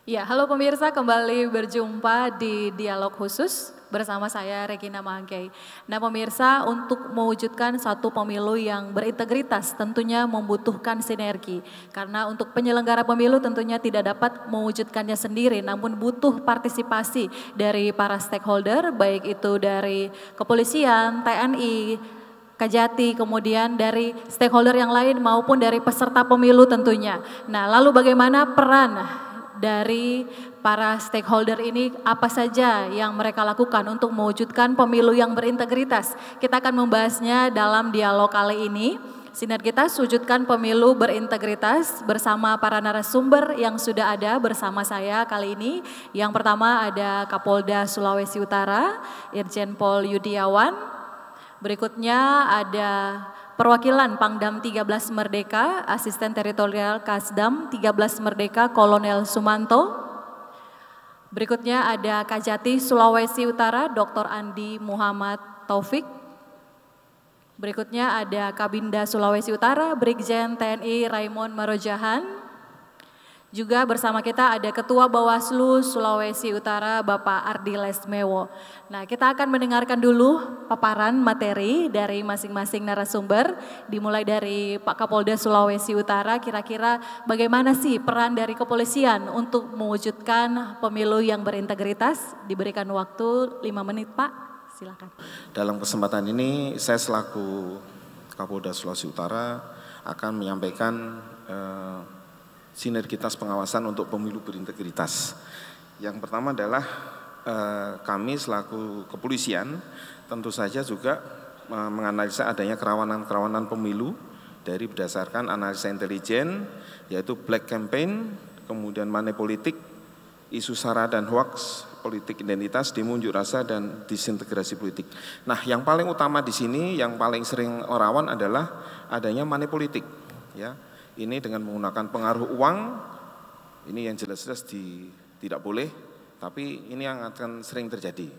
Ya, halo pemirsa, kembali berjumpa di Dialog Khusus bersama saya Regina Mangkei. Nah pemirsa, untuk mewujudkan satu pemilu yang berintegritas tentunya membutuhkan sinergi. Karena untuk penyelenggara pemilu tentunya tidak dapat mewujudkannya sendiri, namun butuh partisipasi dari para stakeholder, baik itu dari kepolisian, TNI, Kajati, kemudian dari stakeholder yang lain maupun dari peserta pemilu tentunya. Nah, lalu bagaimana peran dari para stakeholder ini, apa saja yang mereka lakukan untuk mewujudkan pemilu yang berintegritas? Kita akan membahasnya dalam dialog kali ini. Sinergitas wujudkan pemilu berintegritas bersama para narasumber yang sudah ada bersama saya kali ini. Yang pertama ada Kapolda Sulawesi Utara, Irjen Pol Yudiawan. Berikutnya ada perwakilan Pangdam 13 Merdeka, Asisten Teritorial Kasdam 13 Merdeka, Kolonel Sumanto. Berikutnya ada Kajati Sulawesi Utara, Dr. Andi Muhammad Taufik. Berikutnya ada Kabinda Sulawesi Utara, Brigjen TNI Raimon Marojahan. Juga bersama kita ada Ketua Bawaslu Sulawesi Utara, Bapak Ardi Lesmewo. Nah, kita akan mendengarkan dulu paparan materi dari masing-masing narasumber, dimulai dari Pak Kapolda Sulawesi Utara. Kira-kira bagaimana sih peran dari kepolisian untuk mewujudkan pemilu yang berintegritas? Diberikan waktu 5 menit, Pak. Silakan. Dalam kesempatan ini, saya selaku Kapolda Sulawesi Utara akan menyampaikan sinergitas pengawasan untuk pemilu berintegritas. Yang pertama adalah kami selaku kepolisian tentu saja juga menganalisa adanya kerawanan-kerawanan pemilu dari berdasarkan analisa intelijen, yaitu black campaign, kemudian money politik, isu sara dan hoax, politik identitas, demo unjuk rasa, dan disintegrasi politik. Nah, yang paling utama di sini, yang paling sering rawan adalah adanya money politik, ya. Ini dengan menggunakan pengaruh uang, ini yang jelas-jelas tidak boleh, tapi ini yang akan sering terjadi.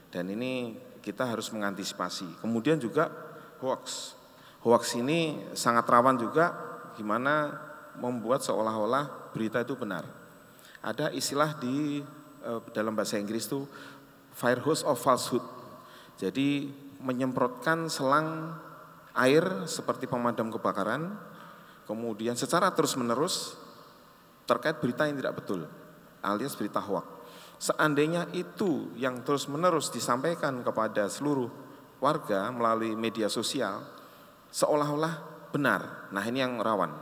Dan ini kita harus mengantisipasi. Kemudian juga hoax. Hoax ini sangat rawan juga gimana membuat seolah-olah berita itu benar. Ada istilah di dalam bahasa Inggris itu fire hose of falsehood. Jadi menyemprotkan selang air seperti pemadam kebakaran, kemudian secara terus-menerus terkait berita yang tidak betul, alias berita hoax. Seandainya itu yang terus-menerus disampaikan kepada seluruh warga melalui media sosial, seolah-olah benar. Nah, ini yang rawan.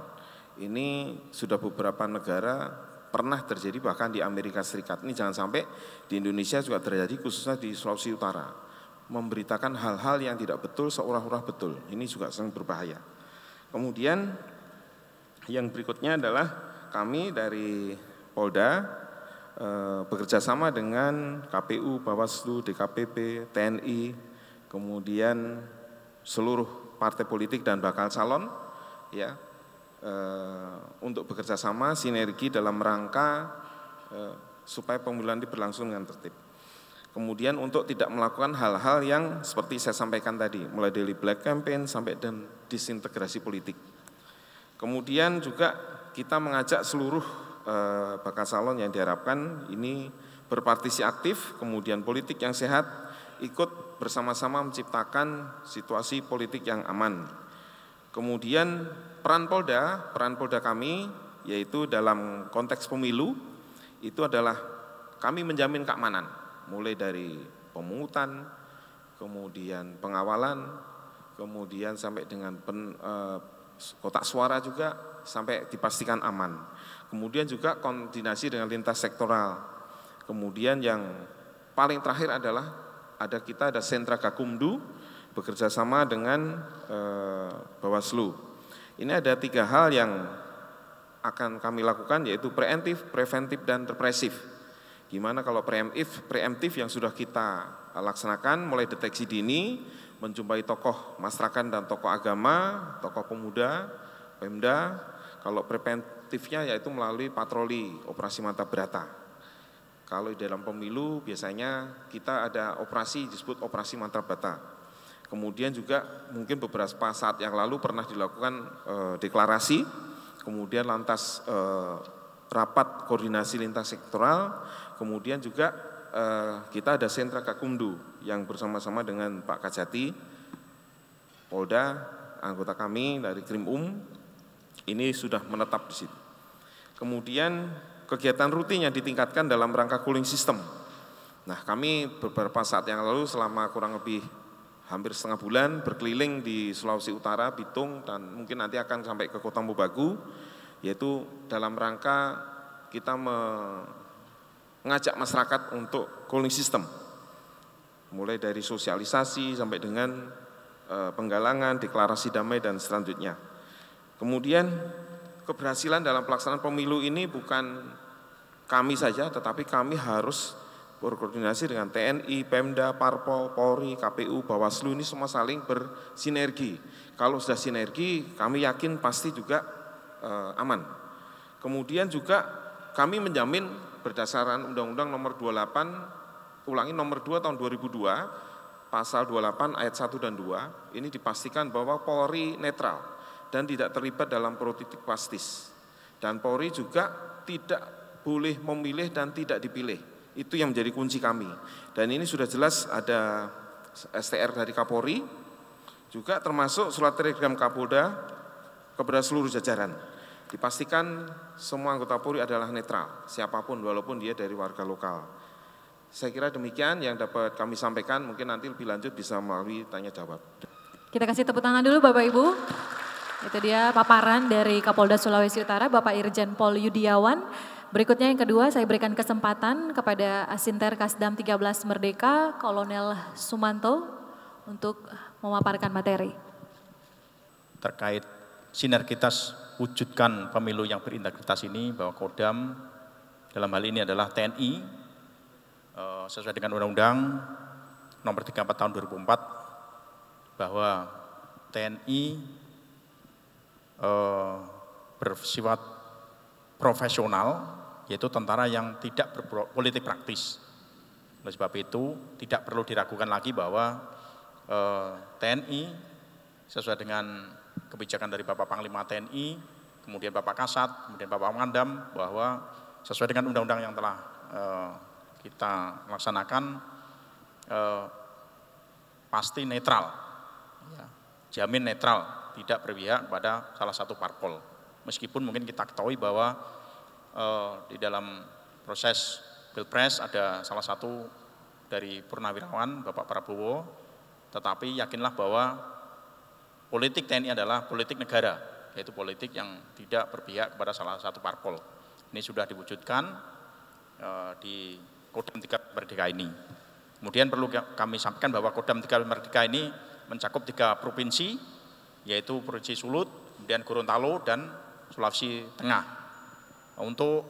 Ini sudah beberapa negara pernah terjadi, bahkan di Amerika Serikat. Ini jangan sampai di Indonesia juga terjadi, khususnya di Sulawesi Utara. Memberitakan hal-hal yang tidak betul seolah-olah betul. Ini juga sangat berbahaya. Kemudian yang berikutnya adalah kami dari Polda bekerja sama dengan KPU, Bawaslu, DKPP, TNI, kemudian seluruh partai politik dan bakal calon, ya, untuk bekerja sama sinergi dalam rangka supaya pemilihan ini berlangsung dengan tertib. Kemudian untuk tidak melakukan hal-hal yang seperti saya sampaikan tadi, mulai dari black campaign sampai dan disintegrasi politik. Kemudian juga kita mengajak seluruh bakal calon yang diharapkan ini berpartisipasi aktif, kemudian politik yang sehat, ikut bersama-sama menciptakan situasi politik yang aman. Kemudian peran Polda kami yaitu dalam konteks pemilu itu adalah kami menjamin keamanan, mulai dari pemungutan, kemudian pengawalan, kemudian sampai dengan kotak suara juga sampai dipastikan aman. Kemudian juga koordinasi dengan lintas sektoral. Kemudian yang paling terakhir adalah ada sentra Gakumdu bekerja sama dengan Bawaslu. Ini ada 3 hal yang akan kami lakukan, yaitu preemptif, preventif, dan represif. Gimana kalau preemptif yang sudah kita laksanakan, mulai deteksi dini, menjumpai tokoh masyarakat dan tokoh agama, tokoh pemuda, Pemda. Kalau preventifnya yaitu melalui patroli operasi mata berata. Kalau di dalam pemilu biasanya kita ada operasi disebut operasi mata berata. Kemudian juga mungkin beberapa saat yang lalu pernah dilakukan deklarasi, kemudian lantas rapat koordinasi lintas sektoral, kemudian juga kita ada sentra Gakumdu yang bersama-sama dengan Pak Kajati, Polda, anggota kami dari Krimum, ini sudah menetap di situ. Kemudian kegiatan rutin yang ditingkatkan dalam rangka cooling system. Nah, kami beberapa saat yang lalu selama kurang lebih hampir setengah bulan berkeliling di Sulawesi Utara, Bitung, dan mungkin nanti akan sampai ke Kota Mobagu, yaitu dalam rangka kita mengajak masyarakat untuk cooling system. Mulai dari sosialisasi sampai dengan penggalangan, deklarasi damai, dan selanjutnya. Kemudian keberhasilan dalam pelaksanaan pemilu ini bukan kami saja, tetapi kami harus berkoordinasi dengan TNI, Pemda, Parpol, Polri, KPU, Bawaslu, ini semua saling bersinergi. Kalau sudah sinergi, kami yakin pasti juga aman. Kemudian juga kami menjamin berdasarkan Undang-Undang Nomor 28, Nomor 2 tahun 2002, Pasal 28 ayat 1 dan 2, ini dipastikan bahwa Polri netral dan tidak terlibat dalam politik praktis. Dan Polri juga tidak boleh memilih dan tidak dipilih. Itu yang menjadi kunci kami. Dan ini sudah jelas ada STR dari Kapolri, juga termasuk surat telegram Kapolda kepada seluruh jajaran. Dipastikan semua anggota Polri adalah netral, siapapun walaupun dia dari warga lokal. Saya kira demikian yang dapat kami sampaikan, mungkin nanti lebih lanjut bisa melalui tanya jawab. Kita kasih tepuk tangan dulu Bapak Ibu. Itu dia paparan dari Kapolda Sulawesi Utara, Bapak Irjen Pol Yudiawan. Berikutnya yang kedua saya berikan kesempatan kepada Asinter Kasdam 13 Merdeka, Kolonel Sumanto untuk memaparkan materi. Terkait sinergitas wujudkan pemilu yang berintegritas ini, bahwa Kodam dalam hal ini adalah TNI, sesuai dengan Undang-Undang Nomor 34 Tahun 2004, bahwa TNI bersifat profesional, yaitu tentara yang tidak berpolitik praktis. Oleh sebab itu tidak perlu diragukan lagi bahwa TNI sesuai dengan kebijakan dari Bapak Panglima TNI, kemudian Bapak Kasat, kemudian Bapak Pangdam, bahwa sesuai dengan undang-undang yang telah kita laksanakan, pasti netral, ya, jamin netral, tidak berpihak pada salah satu parpol. Meskipun mungkin kita ketahui bahwa di dalam proses Pilpres ada salah satu dari purnawirawan Bapak Prabowo, tetapi yakinlah bahwa politik TNI adalah politik negara, yaitu politik yang tidak berpihak kepada salah satu parpol. Ini sudah diwujudkan di Kodam 3 Merdeka ini. Kemudian perlu kami sampaikan bahwa Kodam 3 Merdeka ini mencakup 3 provinsi, yaitu Provinsi Sulut, kemudian Gorontalo, dan Sulawesi Tengah. Untuk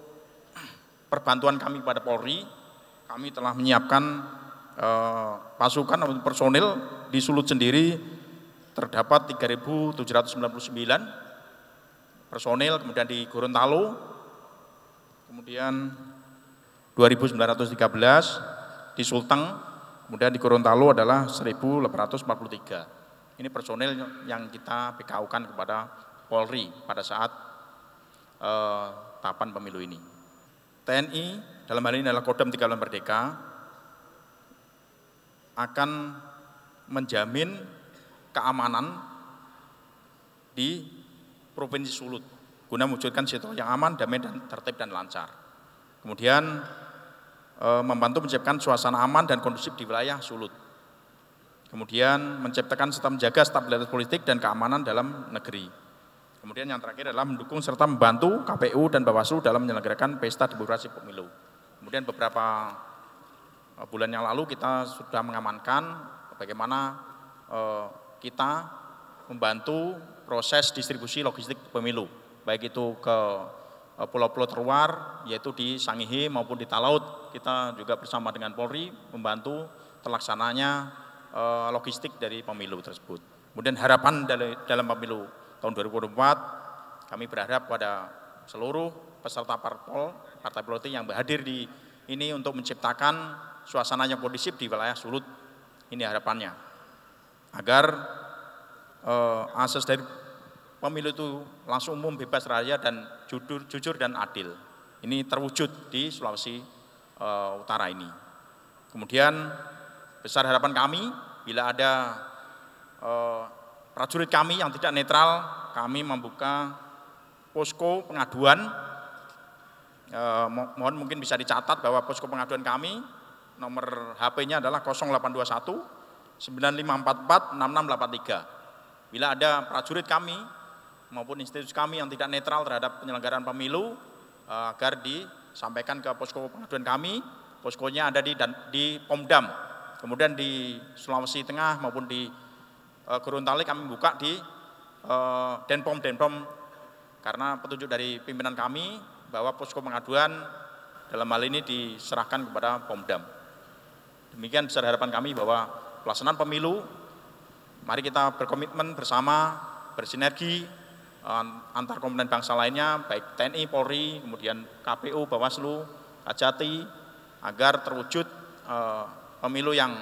perbantuan kami pada Polri, kami telah menyiapkan pasukan atau personil. Di Sulut sendiri terdapat 3.799 personil, kemudian di Gorontalo, kemudian 2.913, di Sulteng, kemudian di Gorontalo adalah 1.843. Ini personil yang kita PKU-kan kepada Polri pada saat tahapan pemilu ini. TNI dalam hal ini adalah Kodam 3 Merdeka akan menjamin keamanan di Provinsi Sulut guna mewujudkan situasi yang aman, damai, dan tertib dan lancar. Kemudian membantu menciptakan suasana aman dan kondusif di wilayah Sulut. Kemudian menciptakan serta menjaga stabilitas politik dan keamanan dalam negeri. Kemudian yang terakhir adalah mendukung serta membantu KPU dan Bawaslu dalam menyelenggarakan pesta demokrasi pemilu. Kemudian beberapa bulan yang lalu kita sudah mengamankan bagaimana kita membantu proses distribusi logistik pemilu, baik itu ke pulau-pulau terluar, yaitu di Sangihe maupun di Talaut. Kita juga bersama dengan Polri membantu terlaksananya logistik dari pemilu tersebut. Kemudian harapan dalam pemilu tahun 2024, kami berharap pada seluruh peserta partai politik yang hadir di ini untuk menciptakan suasana yang kondusif di wilayah Sulut. Ini harapannya, agar akses dari pemilu itu langsung umum, bebas, rahasia, dan jujur dan adil. ini terwujud di Sulawesi Utara ini. Kemudian besar harapan kami bila ada prajurit kami yang tidak netral, kami membuka posko pengaduan. Mohon mungkin bisa dicatat bahwa posko pengaduan kami nomor HP-nya adalah 0821 9544 6683. Bila ada prajurit kami maupun institusi kami yang tidak netral terhadap penyelenggaraan pemilu, agar disampaikan ke posko pengaduan kami. Poskonya ada di Pomdam, kemudian di Sulawesi Tengah maupun di Gorontalo kami buka di Denpom, karena petunjuk dari pimpinan kami bahwa posko pengaduan dalam hal ini diserahkan kepada Pomdam. Demikian besar harapan kami bahwa pelaksanaan pemilu, mari kita berkomitmen bersama, bersinergi antar komponen bangsa lainnya, baik TNI, Polri, kemudian KPU, Bawaslu, Kajati, agar terwujud pemilu yang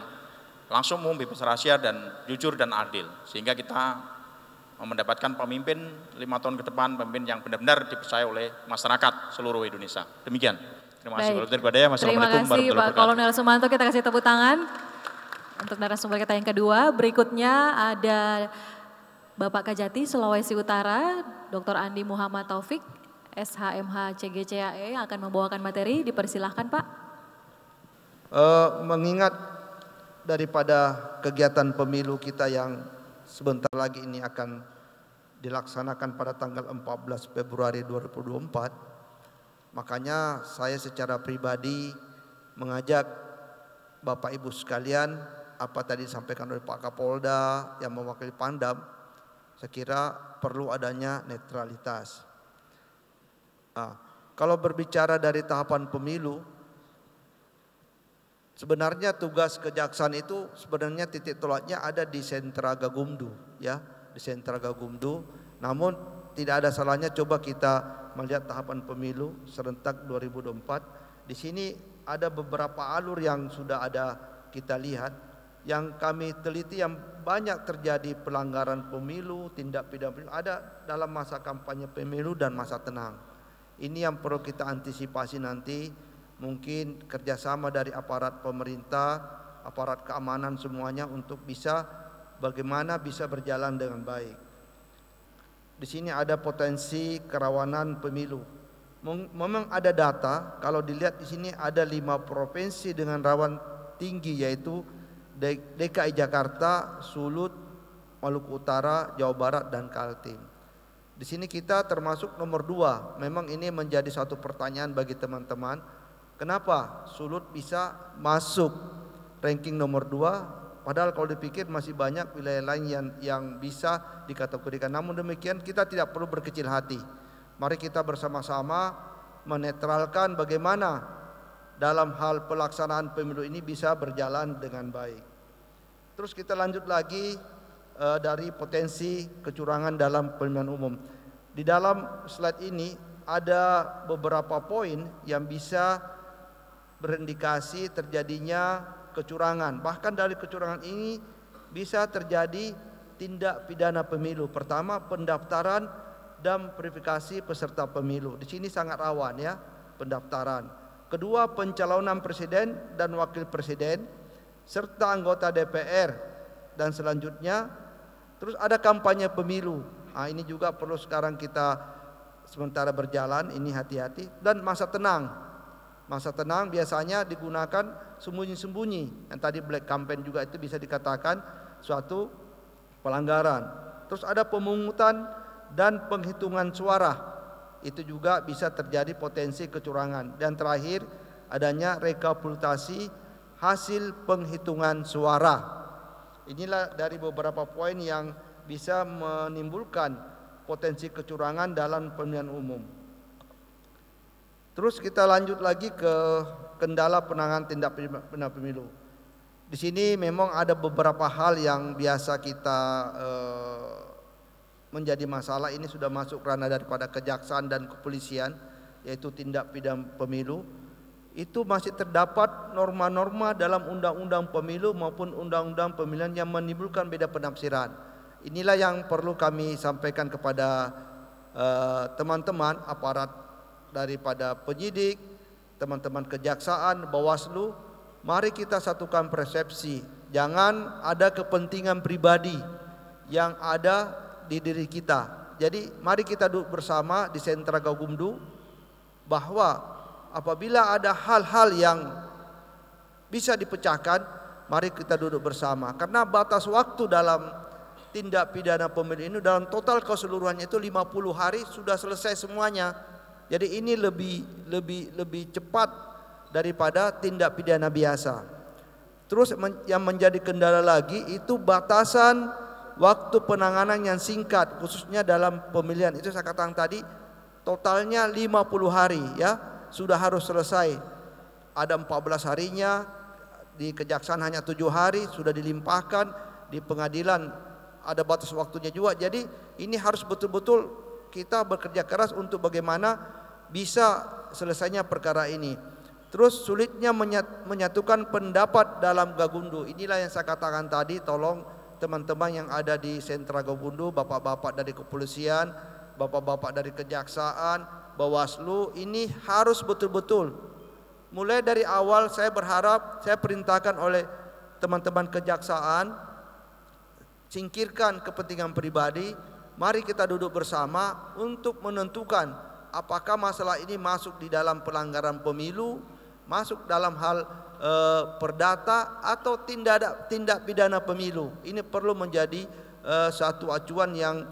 langsung umum, bebas rahasia dan jujur dan adil, sehingga kita mendapatkan pemimpin 5 tahun ke depan, pemimpin yang benar-benar dipercaya oleh masyarakat seluruh Indonesia. Demikian. Terima kasih. Terima kasih Pak Kolonel Sumanto, kita kasih tepuk tangan untuk narasumber kita yang kedua. Berikutnya ada Bapak Kajati Sulawesi Utara, Dr. Andi Muhammad Taufik, SHMH CGCAE akan membawakan materi. Dipersilahkan Pak. Mengingat daripada kegiatan pemilu kita yang sebentar lagi ini akan dilaksanakan pada tanggal 14 Februari 2024, makanya saya secara pribadi mengajak Bapak Ibu sekalian, apa tadi disampaikan oleh Pak Kapolda yang mewakili Pangdam, saya kira perlu adanya netralitas. Kalau berbicara dari tahapan pemilu, sebenarnya tugas kejaksaan itu sebenarnya titik tolaknya ada di sentra Gakumdu, ya, di sentra Gakumdu. Namun tidak ada salahnya coba kita melihat tahapan pemilu serentak 2024. Di sini ada beberapa alur yang sudah ada kita lihat, yang kami teliti yang banyak terjadi pelanggaran pemilu, tindak pidana pemilu ada dalam masa kampanye pemilu dan masa tenang. Ini yang perlu kita antisipasi nanti. Mungkin kerjasama dari aparat pemerintah, aparat keamanan semuanya untuk bisa bagaimana bisa berjalan dengan baik. Di sini ada potensi kerawanan pemilu. Memang ada data, kalau dilihat di sini ada 5 provinsi dengan rawan tinggi, yaitu DKI Jakarta, Sulut, Maluku Utara, Jawa Barat, dan Kaltim. Di sini kita termasuk nomor 2. Memang ini menjadi satu pertanyaan bagi teman-teman. Kenapa Sulut bisa masuk ranking nomor 2? Padahal kalau dipikir masih banyak wilayah lain yang bisa dikategorikan. Namun demikian kita tidak perlu berkecil hati. Mari kita bersama-sama menetralkan bagaimana dalam hal pelaksanaan pemilu ini bisa berjalan dengan baik. Terus kita lanjut lagi dari potensi kecurangan dalam pemilihan umum. Di dalam slide ini ada beberapa poin yang bisa berindikasi terjadinya kecurangan. Bahkan dari kecurangan ini bisa terjadi tindak pidana pemilu. Pertama, pendaftaran dan verifikasi peserta pemilu. Di sini sangat rawan, ya, pendaftaran. Kedua, pencalonan presiden dan wakil presiden serta anggota DPR, dan selanjutnya terus ada kampanye pemilu. Ini juga perlu sekarang kita sementara berjalan, ini hati-hati. Dan masa tenang. Masa tenang biasanya digunakan sembunyi-sembunyi. Yang tadi black campaign juga itu bisa dikatakan suatu pelanggaran. Terus ada pemungutan dan penghitungan suara. Itu juga bisa terjadi potensi kecurangan. Dan terakhir adanya rekapitulasi hasil penghitungan suara. Inilah dari beberapa poin yang bisa menimbulkan potensi kecurangan dalam pemilihan umum. Terus kita lanjut lagi ke kendala penanganan tindak pidana pemilu. Di sini memang ada beberapa hal yang biasa kita menjadi masalah. Ini sudah masuk ranah daripada kejaksaan dan kepolisian, yaitu tindak pidana pemilu. Itu masih terdapat norma-norma dalam undang-undang pemilu maupun undang-undang pemilihan yang menimbulkan beda penafsiran. Inilah yang perlu kami sampaikan kepada teman-teman aparat daripada penyidik, teman-teman kejaksaan, Bawaslu, mari kita satukan persepsi. Jangan ada kepentingan pribadi yang ada di diri kita. Jadi mari kita duduk bersama di sentra Gakumdu bahwa apabila ada hal-hal yang bisa dipecahkan, mari kita duduk bersama. Karena batas waktu dalam tindak pidana pemilu ini dalam total keseluruhannya itu 50 hari sudah selesai semuanya. Jadi ini lebih cepat daripada tindak pidana biasa. Terus yang menjadi kendala lagi itu batasan waktu penanganan yang singkat, khususnya dalam pemilihan. Itu saya katakan tadi totalnya 50 hari ya, sudah harus selesai. Ada 14 harinya, di kejaksaan hanya 7 hari sudah dilimpahkan, di pengadilan ada batas waktunya juga. Jadi ini harus betul-betul kita bekerja keras untuk bagaimana bisa selesainya perkara ini. Terus sulitnya menyatukan pendapat dalam Gakumdu. Inilah yang saya katakan tadi, tolong teman-teman yang ada di sentra Gakumdu, bapak-bapak dari kepolisian, bapak-bapak dari kejaksaan, Bawaslu, ini harus betul-betul. Mulai dari awal saya berharap, saya perintahkan oleh teman-teman kejaksaan, singkirkan kepentingan pribadi, mari kita duduk bersama untuk menentukan apakah masalah ini masuk di dalam pelanggaran pemilu, masuk dalam hal perdata atau tindak pidana pemilu. Ini perlu menjadi satu acuan yang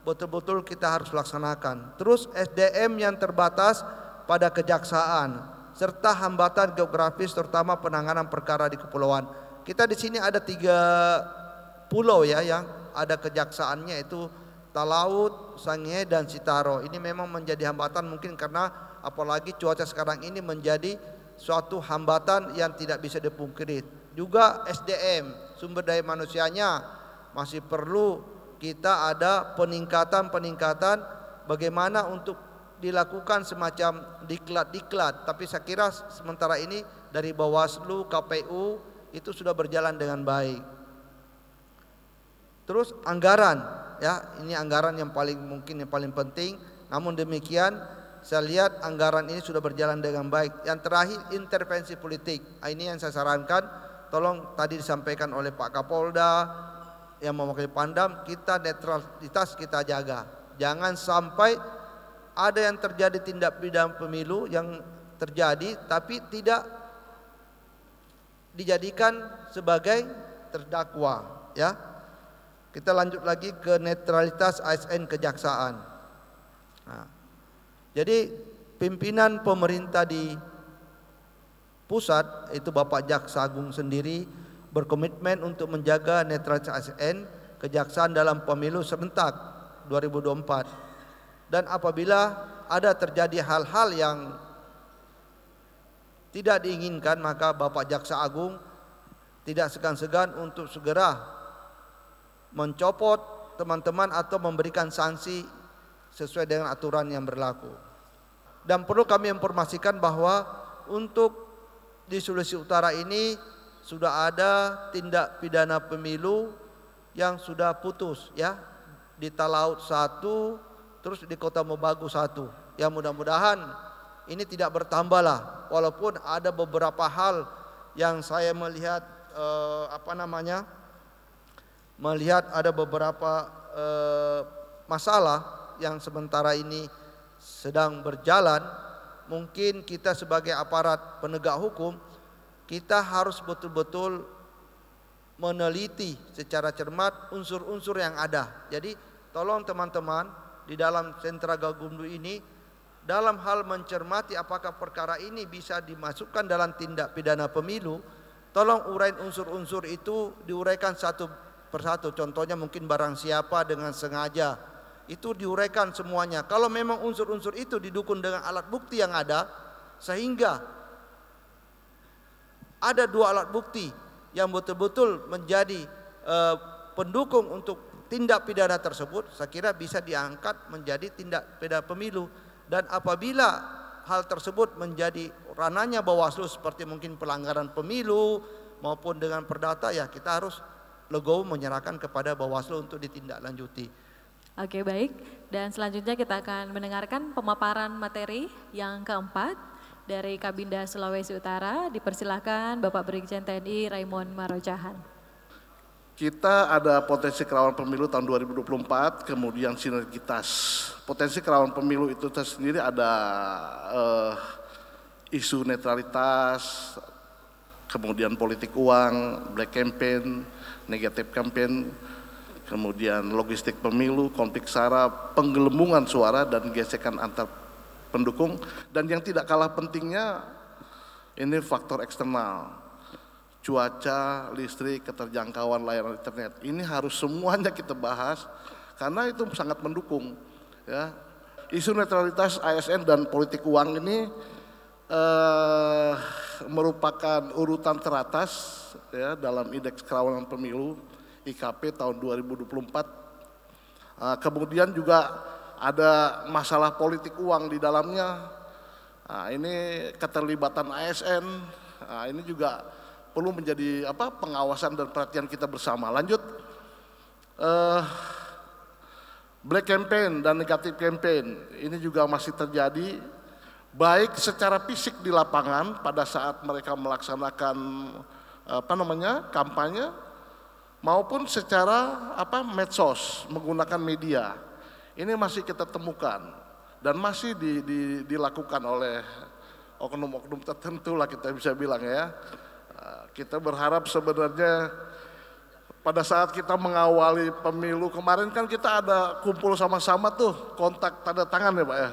betul-betul kita harus laksanakan. Terus SDM yang terbatas pada kejaksaan serta hambatan geografis terutama penanganan perkara di kepulauan. Kita di sini ada 3 pulau ya yang ada kejaksaannya, itu Talaut, Sangihe dan Sitaro. Ini memang menjadi hambatan mungkin karena apalagi cuaca sekarang ini menjadi suatu hambatan yang tidak bisa dipungkiri. Juga SDM, sumber daya manusianya masih perlu kita ada peningkatan bagaimana untuk dilakukan semacam diklat. Tapi saya kira sementara ini dari Bawaslu, KPU itu sudah berjalan dengan baik. Terus anggaran ya, ini anggaran yang paling penting. Namun demikian saya lihat anggaran ini sudah berjalan dengan baik. Yang terakhir intervensi politik. Ini yang saya sarankan, tolong tadi disampaikan oleh Pak Kapolda yang mewakili Pangdam, kita netralitas kita jaga. Jangan sampai ada yang terjadi tindak pidana pemilu yang terjadi tapi tidak dijadikan sebagai terdakwa ya. Kita lanjut lagi ke netralitas ASN kejaksaan. Nah, jadi pimpinan pemerintah di pusat itu Bapak Jaksa Agung sendiri berkomitmen untuk menjaga netralitas ASN kejaksaan dalam pemilu serentak 2024. Dan apabila ada terjadi hal-hal yang tidak diinginkan, maka Bapak Jaksa Agung tidak segan-segan untuk segera mencopot teman-teman atau memberikan sanksi sesuai dengan aturan yang berlaku. Dan perlu kami informasikan bahwa untuk di Sulawesi Utara ini sudah ada tindak pidana pemilu yang sudah putus ya, di Talaut 1, terus di Kota Mobagu 1. Ya mudah-mudahan ini tidak bertambah lah, walaupun ada beberapa hal yang saya melihat melihat ada beberapa masalah yang sementara ini sedang berjalan. Mungkin kita sebagai aparat penegak hukum kita harus betul-betul meneliti secara cermat unsur-unsur yang ada. Jadi tolong teman-teman di dalam sentra Gakumdu ini dalam hal mencermati apakah perkara ini bisa dimasukkan dalam tindak pidana pemilu, tolong uraikan unsur-unsur itu, diuraikan satu persatu. Contohnya mungkin barang siapa dengan sengaja, itu diuraikan semuanya. Kalau memang unsur-unsur itu didukung dengan alat bukti yang ada, sehingga ada 2 alat bukti yang betul-betul menjadi pendukung untuk tindak pidana tersebut, saya kira bisa diangkat menjadi tindak pidana pemilu. Dan apabila hal tersebut menjadi ranahnya Bawaslu seperti mungkin pelanggaran pemilu maupun dengan perdata, ya kita harus legowo menyerahkan kepada Bawaslu untuk ditindaklanjuti. Oke, baik. Dan selanjutnya kita akan mendengarkan pemaparan materi yang keempat dari Kabinda Sulawesi Utara. Dipersilakan Bapak Brigjen TNI Raymond Marojahan. Kita ada potensi kerawanan pemilu tahun 2024, kemudian sinergitas. Potensi kerawanan pemilu itu sendiri ada isu netralitas, kemudian politik uang, black campaign, negative campaign, kemudian logistik pemilu, konflik sara, penggelembungan suara, dan gesekan antar pendukung. Dan yang tidak kalah pentingnya, ini faktor eksternal. Cuaca, listrik, keterjangkauan layanan internet. Ini harus semuanya kita bahas karena itu sangat mendukung. Ya. Isu netralitas ASN dan politik uang ini merupakan urutan teratas ya, dalam indeks kerawanan pemilu IKP tahun 2024. Kemudian juga ada masalah politik uang di dalamnya. Nah, ini keterlibatan ASN. Nah, ini juga perlu menjadi pengawasan dan perhatian kita bersama. Lanjut, black campaign dan negatif campaign ini juga masih terjadi, baik secara fisik di lapangan pada saat mereka melaksanakan kampanye, maupun secara medsos menggunakan media. Ini masih kita temukan dan masih dilakukan oleh oknum-oknum tertentu lah kita bisa bilang ya. Kita berharap sebenarnya pada saat kita mengawali pemilu kemarin kan kita ada kumpul sama-sama tuh, kontak tanda tangan ya Pak ya.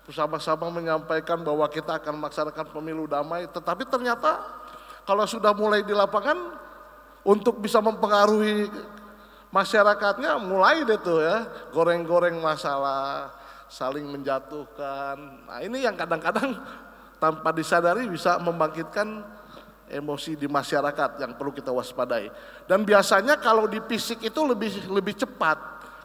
Bersama-sama menyampaikan bahwa kita akan melaksanakan pemilu damai, tetapi ternyata kalau sudah mulai di lapangan untuk bisa mempengaruhi masyarakatnya mulai deh tuh ya, goreng-goreng masalah, saling menjatuhkan. Nah ini yang kadang-kadang tanpa disadari bisa membangkitkan emosi di masyarakat yang perlu kita waspadai. Dan biasanya kalau di fisik itu lebih cepat.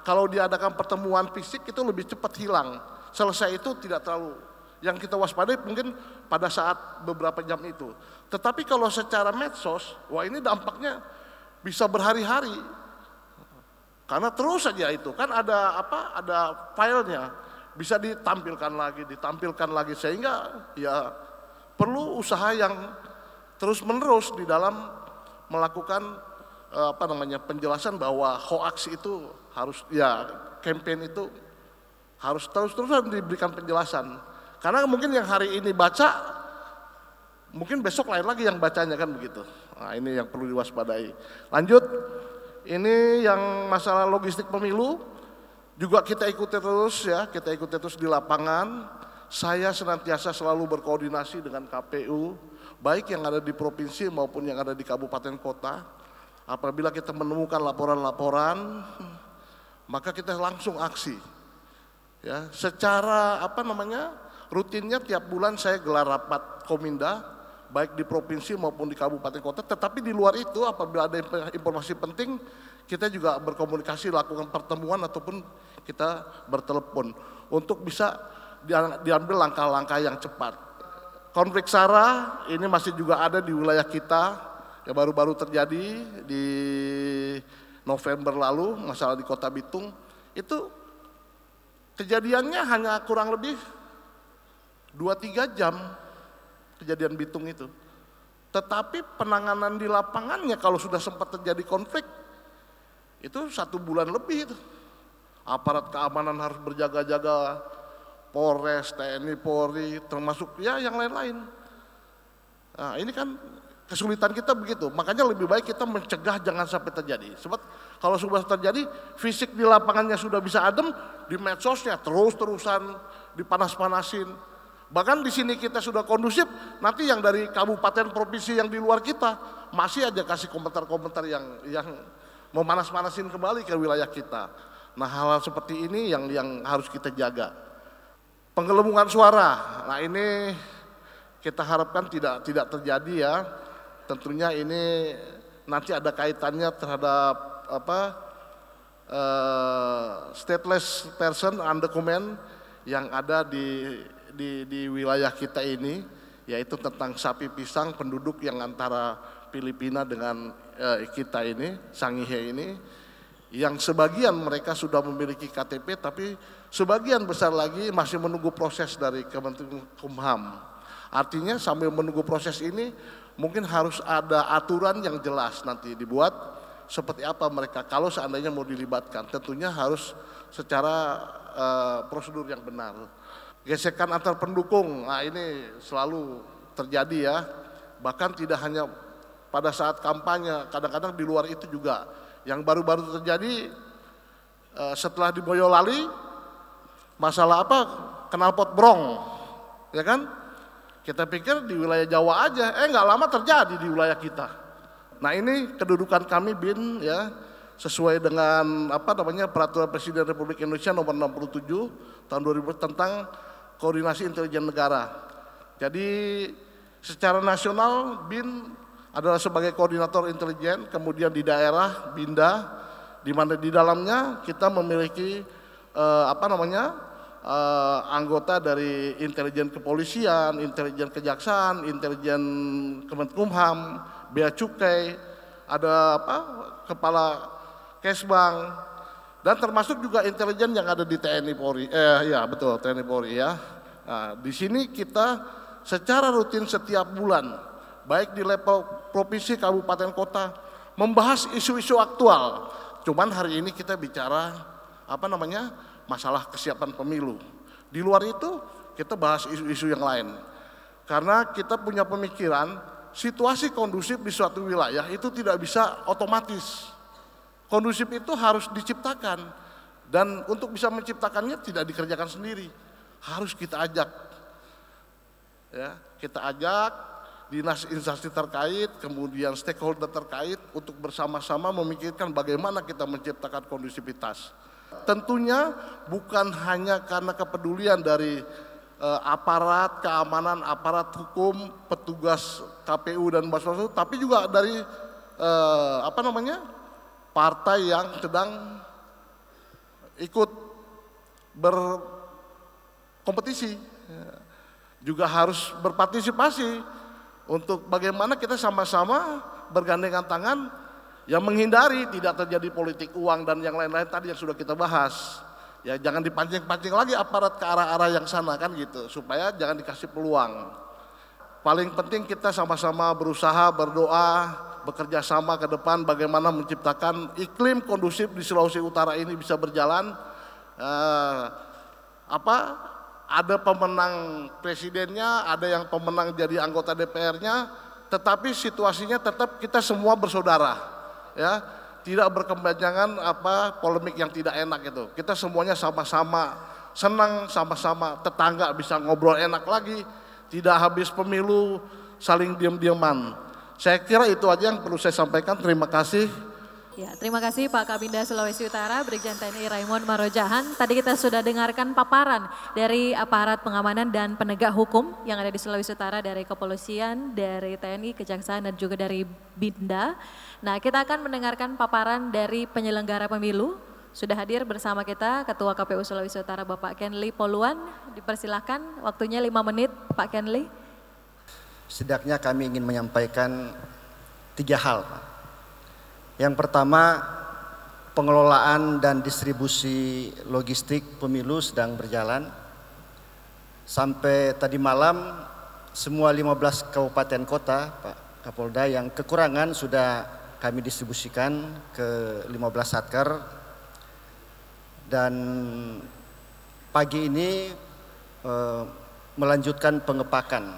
Kalau diadakan pertemuan fisik itu lebih cepat hilang. Selesai itu tidak terlalu. Yang kita waspadai mungkin pada saat beberapa jam itu. Tetapi kalau secara medsos, wah ini dampaknya bisa berhari-hari. Karena terus saja itu kan ada filenya, bisa ditampilkan lagi sehingga ya perlu usaha yang terus menerus di dalam melakukan penjelasan bahwa hoax itu harus campaign itu harus terus-terusan diberikan penjelasan. Karena mungkin yang hari ini baca mungkin besok lain lagi yang bacanya kan begitu. Nah, ini yang perlu diwaspadai. Lanjut, ini yang masalah logistik pemilu juga kita ikuti terus di lapangan. Saya senantiasa selalu berkoordinasi dengan KPU, baik yang ada di provinsi maupun yang ada di kabupaten kota. Apabila kita menemukan laporan-laporan, maka kita langsung aksi. Ya, secara rutinnya tiap bulan saya gelar rapat Kominda, baik di provinsi maupun di kabupaten kota. Tetapi di luar itu, apabila ada informasi penting, kita juga berkomunikasi, lakukan pertemuan ataupun kita bertelepon untuk bisa diambil langkah-langkah yang cepat. Konflik sara ini masih juga ada di wilayah kita, yang baru-baru terjadi di November lalu, masalah di Kota Bitung. Itu kejadiannya hanya kurang lebih 2-3 jam kejadian Bitung itu. Tetapi penanganan di lapangannya kalau sudah sempat terjadi konflik, itu 1 bulan lebih itu. Aparat keamanan harus berjaga-jaga, Polres, TNI, Polri, termasuk yang lain-lain. Nah, ini kan kesulitan kita begitu. Makanya lebih baik kita mencegah jangan sampai terjadi. Sebab kalau sudah terjadi, fisik di lapangannya sudah bisa adem, di medsosnya terus-terusan dipanas-panasin. Bahkan di sini kita sudah kondusif, nanti yang dari kabupaten provinsi yang di luar kita masih aja kasih komentar-komentar yang memanas-manasin kembali ke wilayah kita. Nah, hal-hal seperti ini yang harus kita jaga. Penggelembungan suara, nah ini kita harapkan tidak terjadi ya. Tentunya ini nanti ada kaitannya terhadap stateless person undocumented yang ada di wilayah kita ini, yaitu tentang sapi pisang penduduk yang antara Filipina dengan kita ini, Sangihe ini. yang sebagian mereka sudah memiliki KTP, tapi sebagian besar lagi masih menunggu proses dari Kementerian Kumham. Artinya sambil menunggu proses ini mungkin harus ada aturan yang jelas nanti dibuat seperti apa mereka kalau seandainya mau dilibatkan. Tentunya harus secara prosedur yang benar. Gesekan antar pendukung, nah ini selalu terjadi ya. Bahkan tidak hanya pada saat kampanye, kadang-kadang di luar itu juga. Yang baru-baru terjadi setelah di Boyolali, masalah apa? Knalpot brong, ya kan? Kita pikir di wilayah Jawa aja, nggak lama terjadi di wilayah kita. Nah ini kedudukan kami BIN ya, sesuai dengan Peraturan Presiden Republik Indonesia Nomor 67 Tahun 2000 tentang Koordinasi Intelijen Negara. Jadi secara nasional BIN adalah sebagai koordinator intelijen, kemudian di daerah BINDA, di mana di dalamnya kita memiliki anggota dari intelijen kepolisian, intelijen kejaksaan, intelijen Kemenkumham, Bea Cukai, ada kepala Kesbang, dan termasuk juga intelijen yang ada di TNI Polri. TNI Polri ya. Nah, di sini kita secara rutin setiap bulan, baik di level provinsi, kabupaten, kota, membahas isu-isu aktual. Cuman hari ini kita bicara masalah kesiapan pemilu. Di luar itu kita bahas isu-isu yang lain. Karena kita punya pemikiran situasi kondusif di suatu wilayah itu tidak bisa otomatis. Kondusif itu harus diciptakan, dan untuk bisa menciptakannya tidak dikerjakan sendiri, harus kita ajak. Ya, kita ajak dinas instansi terkait, kemudian stakeholder terkait untuk bersama-sama memikirkan bagaimana kita menciptakan kondusivitas. Tentunya bukan hanya karena kepedulian dari aparat keamanan, aparat hukum, petugas KPU dan Bawaslu, tapi juga dari partai yang sedang ikut berkompetisi, juga harus berpartisipasi untuk bagaimana kita sama-sama bergandengan tangan yang menghindari tidak terjadi politik uang dan yang lain-lain tadi yang sudah kita bahas. Ya jangan dipancing-pancing lagi aparat ke arah-arah yang sana kan gitu, supaya jangan dikasih peluang. Paling penting kita sama-sama berusaha, berdoa, bekerja sama ke depan bagaimana menciptakan iklim kondusif di Sulawesi Utara ini bisa berjalan. Ada pemenang presidennya, ada yang pemenang jadi anggota DPR-nya, tetapi situasinya tetap kita semua bersaudara, ya, tidak berkepanjangan polemik yang tidak enak itu. Kita semuanya sama-sama senang, sama-sama tetangga bisa ngobrol enak lagi, tidak habis pemilu saling diam-diaman. Saya kira itu aja yang perlu saya sampaikan. Terima kasih. Ya, terima kasih Pak Kabinda Sulawesi Utara, Brigjen TNI Raimond Marojahan. Tadi kita sudah dengarkan paparan dari aparat pengamanan dan penegak hukum yang ada di Sulawesi Utara, dari kepolisian, dari TNI, kejaksaan, dan juga dari BINDA. Nah, kita akan mendengarkan paparan dari penyelenggara pemilu. Sudah hadir bersama kita Ketua KPU Sulawesi Utara Bapak Kenli Poluan. Dipersilahkan, waktunya 5 menit Pak Kenli. Setidaknya kami ingin menyampaikan 3 hal, Pak. Yang pertama, pengelolaan dan distribusi logistik pemilu sedang berjalan. Sampai tadi malam, semua 15 kabupaten kota, Pak Kapolda, yang kekurangan sudah kami distribusikan ke 15 satker. Dan pagi ini melanjutkan pengepakan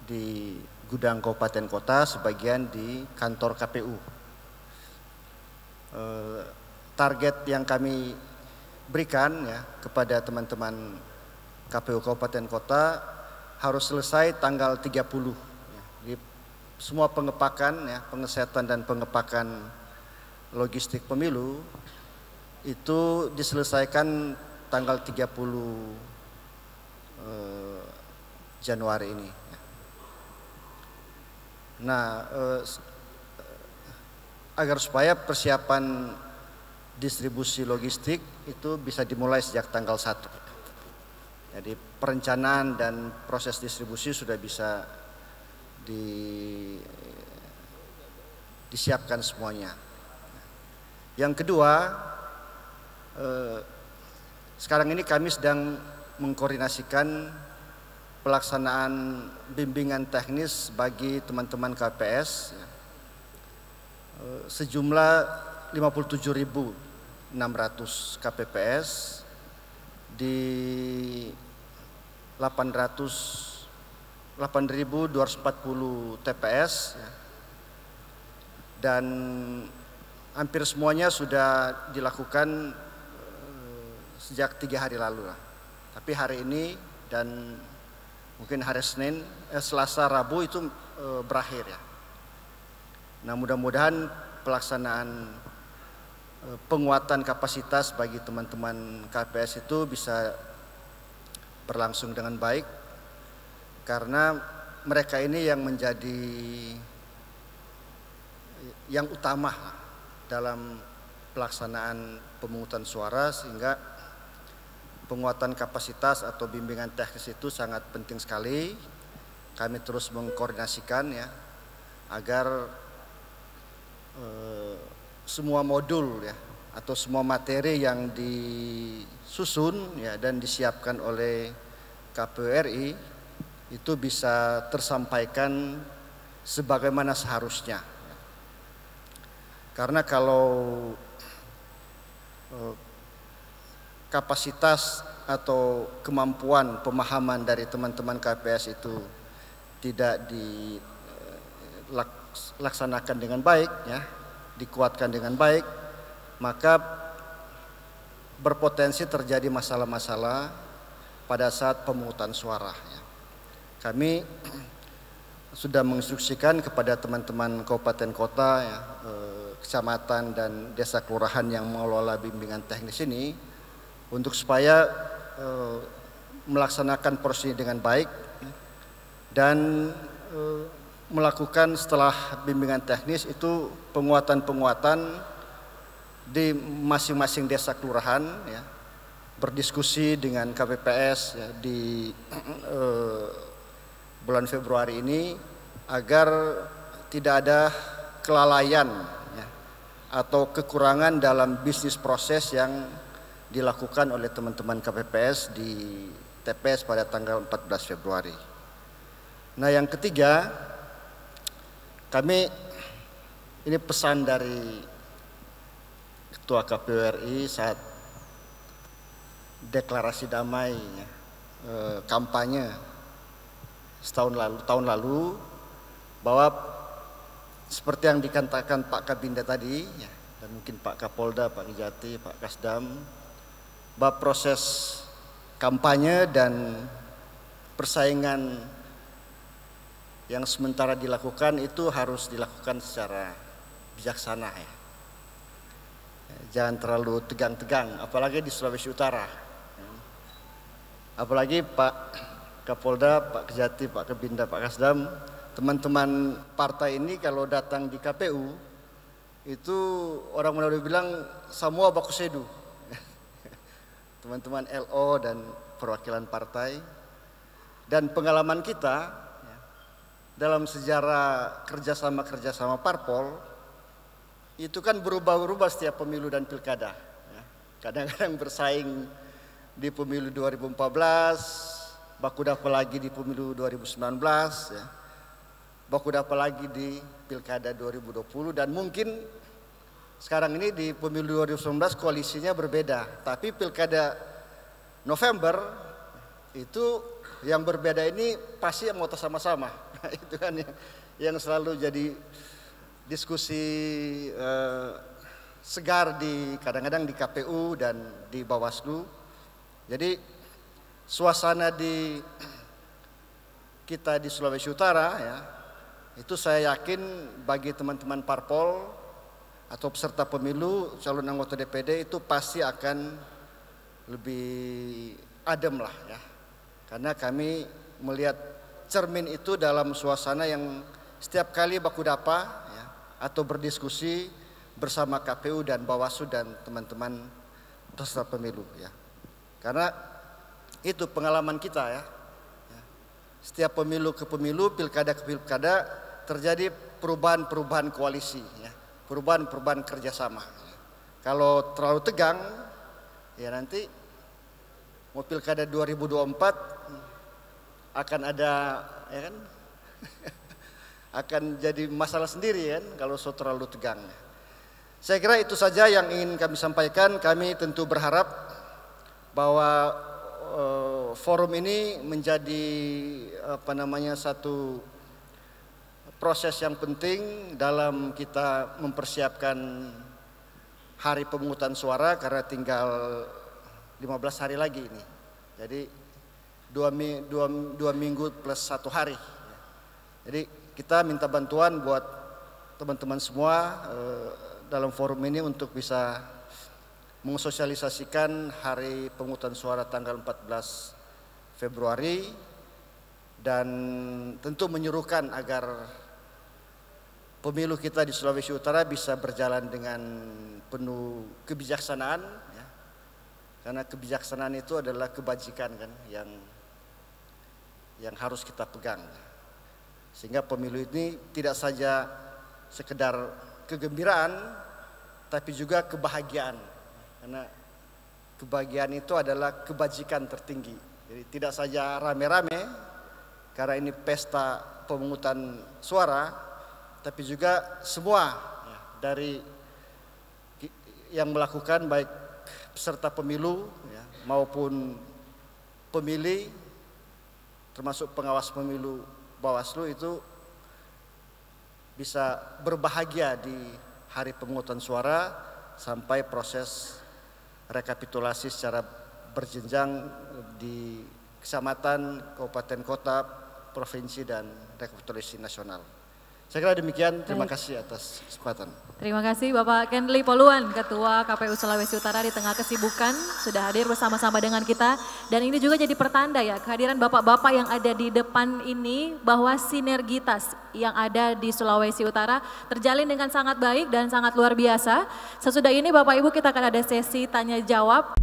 di gudang kabupaten kota, sebagian di kantor KPU. Target yang kami berikan ya kepada teman-teman KPU Kabupaten Kota harus selesai tanggal 30. Ya. Jadi semua pengepakan ya, pengesetan dan pengepakan logistik pemilu itu diselesaikan tanggal 30 Januari ini. Nah, agar supaya persiapan distribusi logistik itu bisa dimulai sejak tanggal 1. Jadi perencanaan dan proses distribusi sudah bisa disiapkan semuanya. Yang kedua, sekarang ini kami sedang mengkoordinasikan pelaksanaan bimbingan teknis bagi teman-teman KPS sejumlah 57.600 KPPS di 8.240 TPS dan hampir semuanya sudah dilakukan sejak 3 hari lalu lah. Tapi hari ini dan mungkin hari Senin, Selasa, Rabu itu berakhir ya. Nah, mudah-mudahan pelaksanaan penguatan kapasitas bagi teman-teman KPS itu bisa berlangsung dengan baik, karena mereka ini yang menjadi yang utama dalam pelaksanaan pemungutan suara, sehingga penguatan kapasitas atau bimbingan teknis itu sangat penting sekali. Kami terus mengkoordinasikan ya agar semua modul ya atau semua materi yang disusun ya dan disiapkan oleh KPU RI itu bisa tersampaikan sebagaimana seharusnya. Karena kalau kapasitas atau kemampuan pemahaman dari teman-teman KPS itu tidak dilaksanakan dengan baik ya, dikuatkan dengan baik, maka berpotensi terjadi masalah-masalah pada saat pemungutan suara ya. Kami sudah menginstruksikan kepada teman-teman kabupaten kota ya, kecamatan dan desa kelurahan yang mengelola bimbingan teknis ini untuk supaya melaksanakan proses dengan baik dan melakukan setelah bimbingan teknis itu penguatan-penguatan di masing-masing desa kelurahan ya, berdiskusi dengan KPPS ya, di bulan Februari ini agar tidak ada kelalaian ya, atau kekurangan dalam bisnis proses yang dilakukan oleh teman-teman KPPS di TPS pada tanggal 14 Februari. Nah, yang ketiga, kami ini pesan dari Ketua KPU RI saat deklarasi damai ya, kampanye tahun lalu bahwa seperti yang dikatakan Pak Kabinda tadi ya, dan mungkin Pak Kapolda, Pak Kejati, Pak Kasdam, bahwa proses kampanye dan persaingan yang sementara dilakukan itu harus dilakukan secara bijaksana ya. Jangan terlalu tegang-tegang, apalagi di Sulawesi Utara. Apalagi Pak Kapolda, Pak Kejati, Pak Kabinda, Pak Kasdam, teman-teman partai ini kalau datang di KPU itu orang Manado bilang semua bakusedu. Teman-teman LO dan perwakilan partai, dan pengalaman kita ya, dalam sejarah kerjasama parpol itu kan berubah-ubah setiap pemilu dan pilkada ya. Kadang-kadang bersaing di pemilu 2014, baku dapat lagi di pemilu 2019 ya, baku dapat lagi di pilkada 2020, dan mungkin sekarang ini di pemilu 2019 koalisinya berbeda, tapi pilkada November itu yang berbeda ini pasti mau sama-sama. Itu kan yang selalu jadi diskusi segar di kadang-kadang di KPU dan di Bawaslu. Jadi suasana di kita di Sulawesi Utara ya, itu saya yakin bagi teman-teman parpol atau peserta pemilu calon anggota DPD itu pasti akan lebih adem lah ya, karena kami melihat cermin itu dalam suasana yang setiap kali baku dapa ya, atau berdiskusi bersama KPU dan Bawaslu dan teman-teman peserta pemilu ya, karena itu pengalaman kita ya, setiap pemilu ke pemilu, pilkada ke pilkada terjadi perubahan-perubahan koalisi ya, perubahan-perubahan kerjasama. Kalau terlalu tegang, ya nanti mau pilkada 2024 akan ada, ya kan, akan jadi masalah sendiri kan kalau terlalu tegang. Saya kira itu saja yang ingin kami sampaikan. Kami tentu berharap bahwa forum ini menjadi satu proses yang penting dalam kita mempersiapkan hari pemungutan suara karena tinggal 15 hari lagi ini. Jadi 2 minggu plus 1 hari. Jadi kita minta bantuan buat teman-teman semua dalam forum ini untuk bisa mensosialisasikan hari pemungutan suara tanggal 14 Februari dan tentu menyuruhkan agar pemilu kita di Sulawesi Utara bisa berjalan dengan penuh kebijaksanaan, ya. Karena kebijaksanaan itu adalah kebajikan kan yang harus kita pegang. Sehingga pemilu ini tidak saja sekedar kegembiraan, tapi juga kebahagiaan. Karena kebahagiaan itu adalah kebajikan tertinggi. Jadi tidak saja rame-rame, karena ini pesta pemungutan suara, tapi juga semua ya, dari yang melakukan baik peserta pemilu ya, maupun pemilih, termasuk pengawas pemilu Bawaslu itu bisa berbahagia di hari pemungutan suara sampai proses rekapitulasi secara berjenjang di kecamatan, kabupaten, kota, provinsi, dan rekapitulasi nasional. Saya kira demikian, terima kasih atas kesempatan. Terima kasih Bapak Kenli Poluan, Ketua KPU Sulawesi Utara di tengah kesibukan sudah hadir bersama-sama dengan kita. Dan ini juga jadi pertanda ya kehadiran bapak-bapak yang ada di depan ini bahwa sinergitas yang ada di Sulawesi Utara terjalin dengan sangat baik dan sangat luar biasa. Sesudah ini Bapak Ibu kita akan ada sesi tanya jawab.